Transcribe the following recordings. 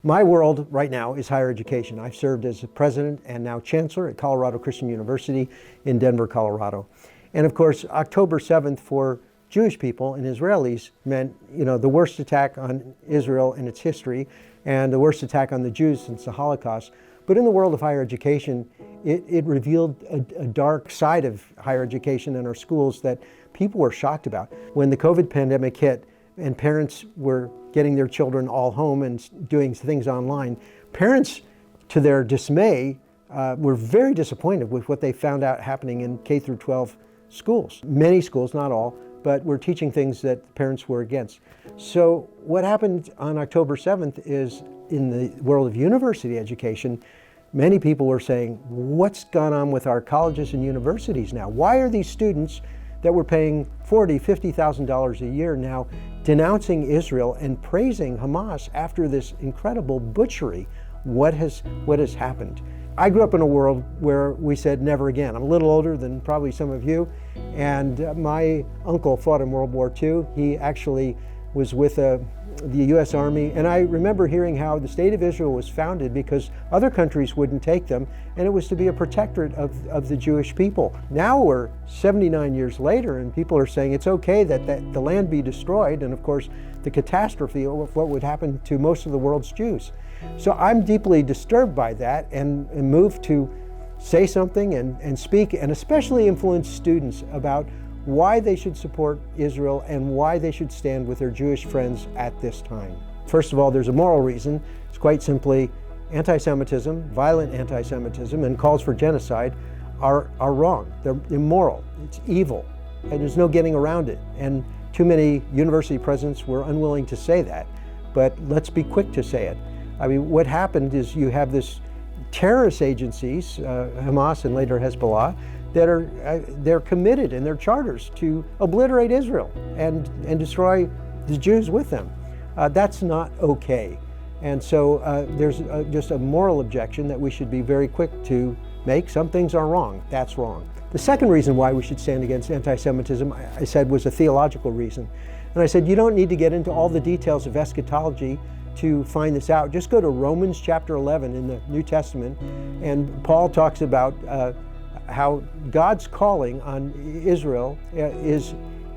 My world right now is higher education. I've served as president and now chancellor at Colorado Christian University in Denver, Colorado. And of course, October 7th for Jewish people and Israelis meant, the worst attack on Israel in its history and the worst attack on the Jews since the Holocaust. But in the world of higher education, it revealed a dark side of higher education in our schools that people were shocked about. When the COVID pandemic hit and parents were getting their children all home and doing things online, parents, to their dismay, were very disappointed with what they found out happening in K through 12 schools. Many schools, not all, but were teaching things that parents were against. So what happened on October 7th is, in the world of university education, many people were saying, what's gone on with our colleges and universities now? Why are these students that were paying $40,000, $50,000 a year now denouncing Israel and praising Hamas after this incredible butchery? What has happened? I grew up in a world where we said never again. I'm a little older than probably some of you, and my uncle fought in World War II. He actually was with the U.S. Army, and I remember hearing how the state of Israel was founded because other countries wouldn't take them, and it was to be a protectorate of the Jewish people. Now we're 79 years later, and people are saying it's okay that the land be destroyed, and of course the catastrophe of what would happen to most of the world's Jews. So I'm deeply disturbed by that and moved to say something and speak, and especially influence students about why they should support Israel and why they should stand with their Jewish friends at this time. First of all, there's a moral reason. It's quite simply anti-Semitism, violent anti-Semitism, and calls for genocide are wrong. They're immoral. It's evil, and there's no getting around it. And too many university presidents were unwilling to say that, but let's be quick to say it. I mean, what happened is you have this terrorist agencies, Hamas and later Hezbollah, that they're committed in their charters to obliterate Israel and destroy the Jews with them. That's not okay. And so there's just a moral objection that we should be very quick to make. Some things are wrong. That's wrong. The second reason why we should stand against anti-Semitism, I said, was a theological reason. And I said, you don't need to get into all the details of eschatology to find this out. Just go to Romans chapter 11 in the New Testament, and Paul talks about how God's calling on Israel is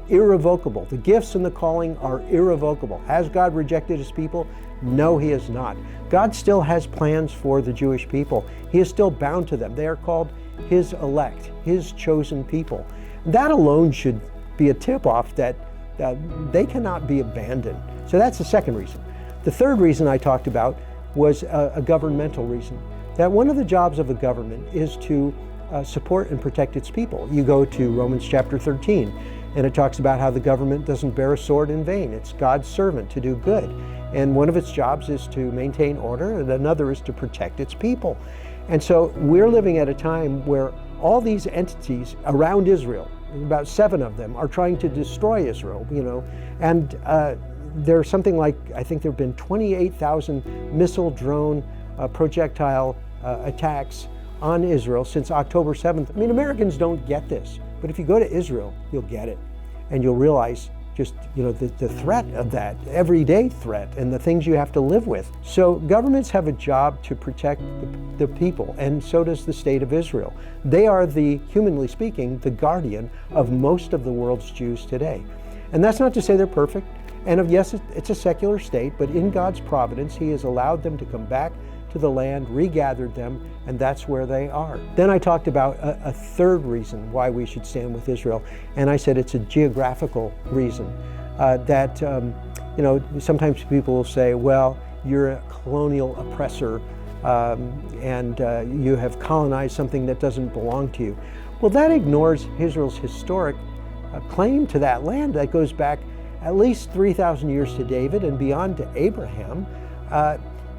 irrevocable. The gifts and the calling are irrevocable. Has God rejected his people? No, he has not. God still has plans for the Jewish people. He is still bound to them. They are called his elect, his chosen people. That alone should be a tip-off that they cannot be abandoned. So that's the second reason. The third reason I talked about was a governmental reason. That one of the jobs of a government is to support and protect its people. You go to Romans chapter 13, and it talks about how the government doesn't bear a sword in vain. It's God's servant to do good. And one of its jobs is to maintain order, and another is to protect its people. And so we're living at a time where all these entities around Israel, about 7 of them, are trying to destroy Israel, and there's something like, I think there have been 28,000 missile, drone, projectile attacks on Israel since October 7th. I mean, Americans don't get this, but if you go to Israel, you'll get it. And you'll realize just, the threat of that, everyday threat, and the things you have to live with. So governments have a job to protect the people, and so does the state of Israel. They are humanly speaking, the guardian of most of the world's Jews today. And that's not to say they're perfect. And yes, it's a secular state, but in God's providence, he has allowed them to come back to the land, regathered them, and that's where they are. Then I talked about a third reason why we should stand with Israel, and I said it's a geographical reason. That sometimes people will say, well, you're a colonial oppressor, and you have colonized something that doesn't belong to you. Well, that ignores Israel's historic claim to that land that goes back at least 3,000 years to David and beyond to Abraham.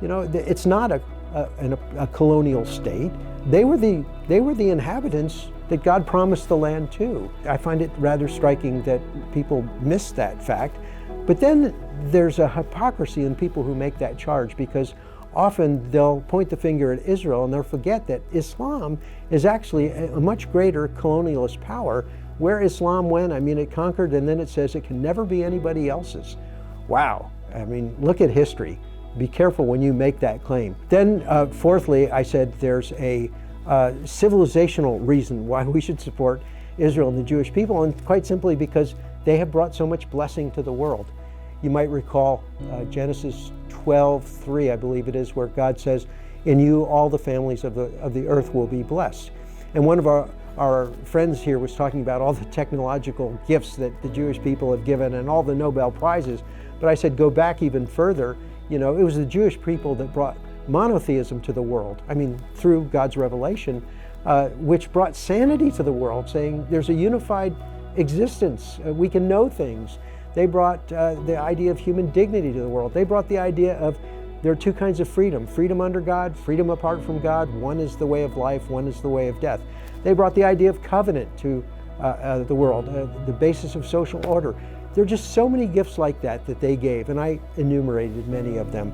It's not a colonial state. They were the inhabitants that God promised the land to. I find it rather striking that people miss that fact. But then there's a hypocrisy in people who make that charge, because often they'll point the finger at Israel and they'll forget that Islam is actually a much greater colonialist power. Where Islam went, it conquered, and then it says it can never be anybody else's. Wow. Look at history. be careful when you make that claim. Then fourthly, I said there's a civilizational reason why we should support Israel and the Jewish people, and quite simply because they have brought so much blessing to the world. You might recall Genesis 12:3, I believe it is, where God says, "In you all the families of the earth will be blessed." And one of our friends here was talking about all the technological gifts that the Jewish people have given and all the Nobel Prizes. But I said, go back even further. You know, it was the Jewish people that brought monotheism to the world. I mean, through God's revelation, which brought sanity to the world, saying there's a unified existence. We can know things. They brought the idea of human dignity to the world. They brought the idea of there are two kinds of freedom: freedom under God, freedom apart from God. One is the way of life, one is the way of death. They brought the idea of covenant to the world, the basis of social order. There are just so many gifts like that that they gave, and I enumerated many of them.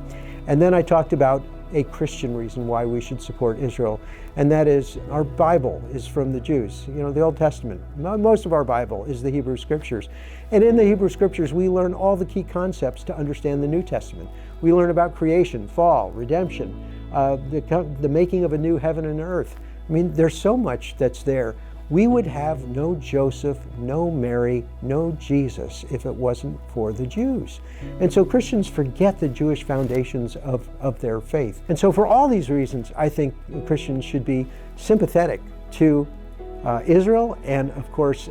And then I talked about a Christian reason why we should support Israel, and that is our Bible is from the Jews. You know, the Old Testament. Most of our Bible is the Hebrew Scriptures. And in the Hebrew Scriptures, we learn all the key concepts to understand the New Testament. We learn about creation, fall, redemption, the making of a new heaven and earth. I mean, there's so much that's there. We would have no Joseph, no Mary, no Jesus if it wasn't for the Jews. And so Christians forget the Jewish foundations of their faith. And so for all these reasons, I think Christians should be sympathetic to Israel and, of course,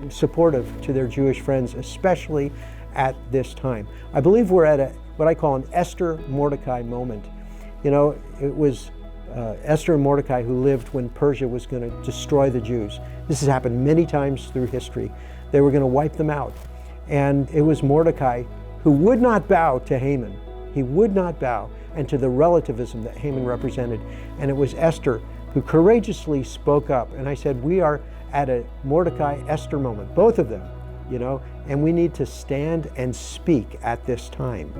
supportive to their Jewish friends, especially at this time. I believe we're at what I call an Esther-Mordecai moment. You know, it was Esther and Mordecai who lived when Persia was going to destroy the Jews. This has happened many times through history. They were going to wipe them out. And it was Mordecai who would not bow to Haman. He would not bow, and to the relativism that Haman represented. And it was Esther who courageously spoke up. And I said, we are at a Mordecai-Esther moment, both of them, you know, and we need to stand and speak at this time,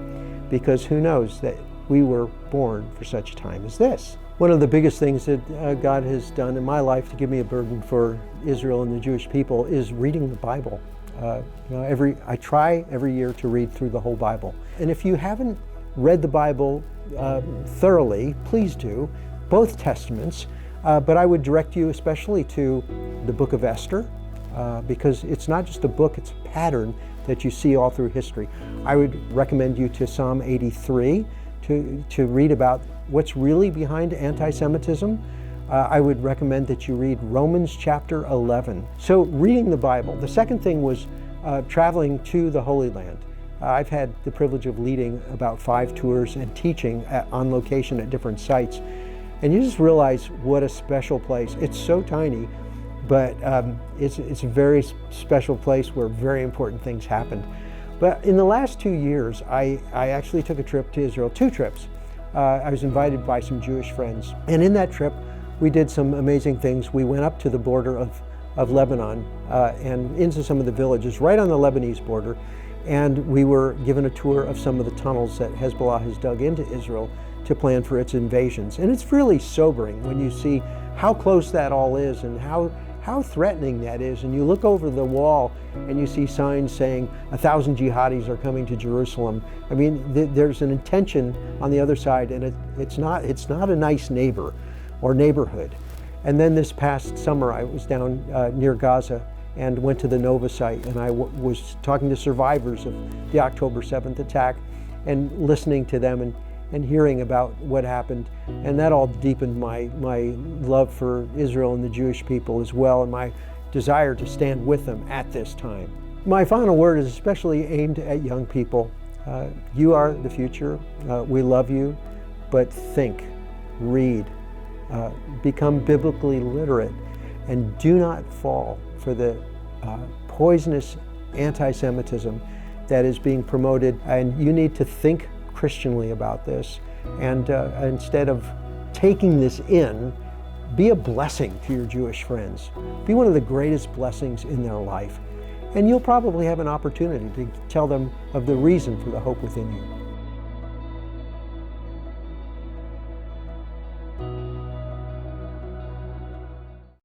because who knows that we were born for such a time as this. One of the biggest things that God has done in my life to give me a burden for Israel and the Jewish people is reading the Bible. You know, I try every year to read through the whole Bible. And if you haven't read the Bible thoroughly, please do, both Testaments. But I would direct you especially to the book of Esther, because it's not just a book, it's a pattern that you see all through history. I would recommend you to Psalm 83 to read about what's really behind anti-Semitism. I would recommend that you read Romans chapter 11. So reading the Bible. The second thing was traveling to the Holy Land. I've had the privilege of leading about 5 tours and teaching on location at different sites. And you just realize what a special place. It's so tiny, but it's a very special place where very important things happened. But in the last 2 years, I actually took a trip to Israel, 2 trips. I was invited by some Jewish friends. And in that trip, we did some amazing things. We went up to the border of Lebanon and into some of the villages right on the Lebanese border. And we were given a tour of some of the tunnels that Hezbollah has dug into Israel to plan for its invasions. And it's really sobering when you see how close that all is and how threatening that is. And you look over the wall and you see signs saying 1,000 jihadis are coming to Jerusalem. I mean, there's an intention on the other side, and it's not a nice neighbor or neighborhood. And then this past summer, I was down near Gaza and went to the Nova site, and I was talking to survivors of the October 7th attack and listening to them and hearing about what happened. And that all deepened my love for Israel and the Jewish people as well, and my desire to stand with them at this time. My final word is especially aimed at young people. You are the future. We love you, but think, read, become biblically literate, and do not fall for the poisonous anti-Semitism that is being promoted. And you need to think Christianly about this, and instead of taking this in, be a blessing to your Jewish friends. Be one of the greatest blessings in their life. And you'll probably have an opportunity to tell them of the reason for the hope within you.